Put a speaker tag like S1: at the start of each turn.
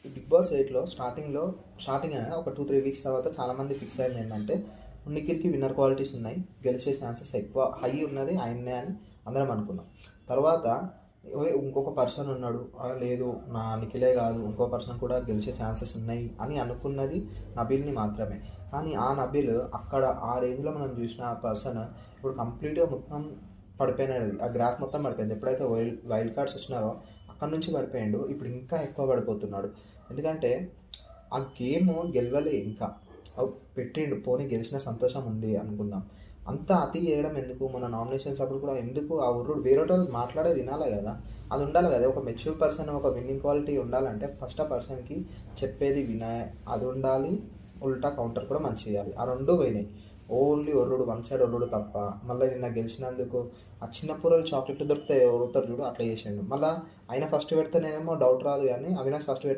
S1: ఈ 'big boss 8'లో starting ఒక 2-3 weeks తర్వాత చాలామంది ఫిక్స్ అయింది ఏంటంటే, నిఖిల్‌కి విన్నర్ క్వాలిటీస్ ఉన్నాయి. గెలిచే ఛాన్సెస్ ఎక్కువ హై ఉన్నది ఆయన్నే అని అందరం అనుకున్నాం. తర్వాత ఇంకొక పర్సన్ ఉన్నాడు. లేదు నా నిఖిలే కాదు ఇంకో పర్సన్ కూడా గెలిచే ఛాన్సెస్ ఉన్నాయి అని అనుకున్నది నబీల్‌ని మాత్రమే. కానీ ఆ నబీల్ అక్కడ ఆ రేంజ్‌లో మనం చూసిన ఆ పర్సన్ ఇప్పుడు కంప్లీట్‌గా మొత్తం పడిపోయినది. ఆ గ్రాఫ్ మొత్తం పడిపోయింది. ఎప్పుడైతే వైల్డ్ కార్డ్స్ వచ్చినారో అక్కడి నుంచి పడిపోయిండు. ఇప్పుడు ఇంకా ఎక్కువ పడిపోతున్నాడు. ఎందుకంటే ఆ గేమ్ గెలవలే ఇంకా. పెట్టిండు పోనీ గెలిచిన సంతోషం ఉంది అనుకుందాం. అంత అతి చేయడం ఎందుకు? మన నామినేషన్స్ అప్పుడు కూడా ఎందుకు ఆ ఉర్రుడు వేరేటోళ్ళు మాట్లాడేది వినాలి కదా! అది ఉండాలి కదా! ఒక మెచ్యూర్ పర్సన్ ఒక విన్నింగ్ క్వాలిటీ ఉండాలంటే ఫస్ట్ ఆ పర్సన్‌కి చెప్పేది అది ఉండాలి. ఉల్టా కౌంటర్ కూడా మంచిగా చేయాలి. ఆ 2 పోయినాయి. ఓన్లీ ఒర్రుడు వన్ సైడ్ ఒర్రుడు తప్ప. మళ్ళీ నిన్న గెలిచినందుకు ఆ చిన్న పూరలు చాక్లెట్లు దొరికితే ఒర్రుతారు చూడు అట్లా చేసిండు. మళ్ళా ఆయన ఫస్ట్ పెడితేనేమో డౌట్ రాదు కానీ అవినాష్ ఫస్ట్